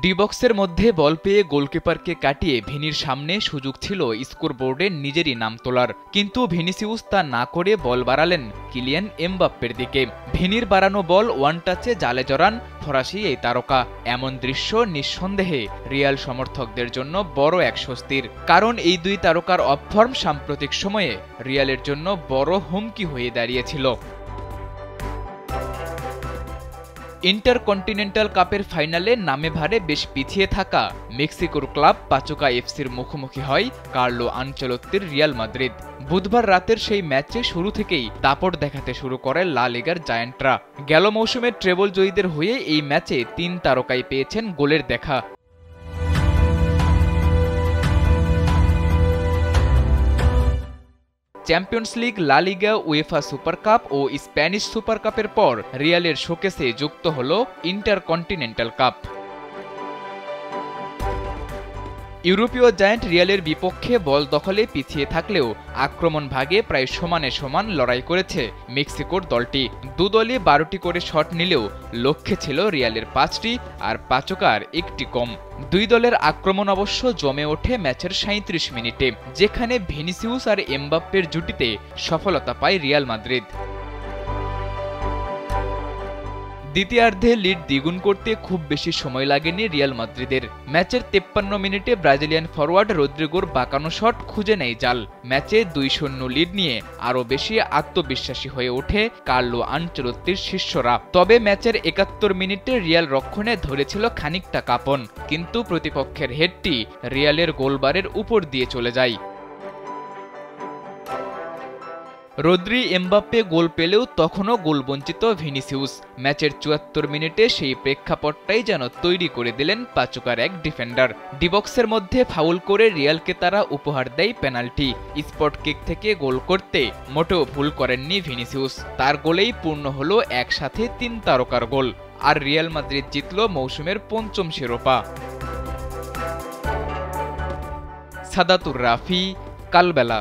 D বক্সের মধ্যে বল পেয়ে গোলকিপারকে কাটিয়ে ভিনির সামনে সুযোগ ছিল স্কোরবোর্ডে নিজেরই নাম তোলার, কিন্তু ভিনিসিউস তা না করে বল বাড়ালেন কিলিয়ান এমবাপ্পের দিকে। ভিনির বাড়ানো বল ওয়ান টাচে জালে জড়ান ফরাসি এই তারকা। এমন দৃশ্য নিঃসন্দেহে রিয়াল সমর্থকদের জন্য বড় এক স্বস্তির, কারণ এই দুই তারকার অফ-ফর্ম সাম্প্রতিক সময়ে রিয়ালের জন্য বড় হুমকি হয়ে দাঁড়িয়েছিল। ইন্টারকন্টিনেন্টাল কাপের ফাইনালে নামে ভারে বেশ পিছিয়ে থাকা মেক্সিকোর ক্লাব পাচুকা এফসির মুখোমুখি হয় কার্লো আনচেলত্তির রিয়াল মাদ্রিদ। বুধবার রাতের সেই ম্যাচে শুরু থেকেই দাপট দেখাতে শুরু করে লা লিগার জায়ান্টরা। গেল মৌসুমে ট্রেবল জয়ীদের হয়ে এই ম্যাচে ৩ তারকাই পেয়েছেন গোলের দেখা। চ্যাম্পিয়ন্স লিগ, লা লিগা, উয়েফা সুপার কাপ ও স্প্যানিশ সুপার কাপের পর রিয়ালের শোকেসে যুক্ত হল ইন্টারকন্টিনেন্টাল কাপ। ইউরোপীয় জায়ান্ট রিয়ালের বিপক্ষে বল দখলে পিছিয়ে থাকলেও আক্রমণ ভাগে প্রায় সমানে সমান লড়াই করেছে মেক্সিকোর দলটি। দুদলই ১২টি করে শট নিলেও লক্ষ্যে ছিল রিয়ালের ৫টি আর পাচোকার একটি কম। দুই দলের আক্রমণ অবশ্য জমে ওঠে ম্যাচের ৩৭ মিনিটে, যেখানে ভিনিসিউস আর এমবাপ্পের জুটিতে সফলতা পায় রিয়াল মাদ্রিদ। দ্বিতীয়ার্ধে লিড দ্বিগুণ করতে খুব বেশি সময় লাগেনি রিয়াল মাদ্রিদের। ম্যাচের ৫৩ মিনিটে ব্রাজিলিয়ান ফরওয়ার্ড রদ্রিগোর বাঁকানো শট খুঁজে নেয় জাল। ম্যাচে ২-০ লিড নিয়ে আরও বেশি আত্মবিশ্বাসী হয়ে ওঠে কার্লো আনচেলত্তির শিষ্যরা। তবে ম্যাচের ৭১ মিনিটে রিয়াল রক্ষণে ধরেছিল খানিকটা কাঁপন, কিন্তু প্রতিপক্ষের হেডটি রিয়ালের গোলবারের উপর দিয়ে চলে যায়। রদ্রি এমবাপ্পে গোল পেলেও তখনও গোলবঞ্চিত ভিনিসিউস। ম্যাচের ৭৪ মিনিটে সেই প্রেক্ষাপটটাই যেন তৈরি করে দিলেন পাচুকার এক ডিফেন্ডার। ডিবক্সের মধ্যে ফাউল করে রিয়ালকে তারা উপহার দেয় পেনাল্টি। স্পট কিক থেকে গোল করতে মোটেও ভুল করেননি ভিনিসিউস। তার গোলেই পূর্ণ হলো একসাথে ৩ তারকার গোল, আর রিয়াল মাদ্রিদ জিতল মৌসুমের ৫ম শিরোপা। সাদাতুর রাফি, কালবেলা।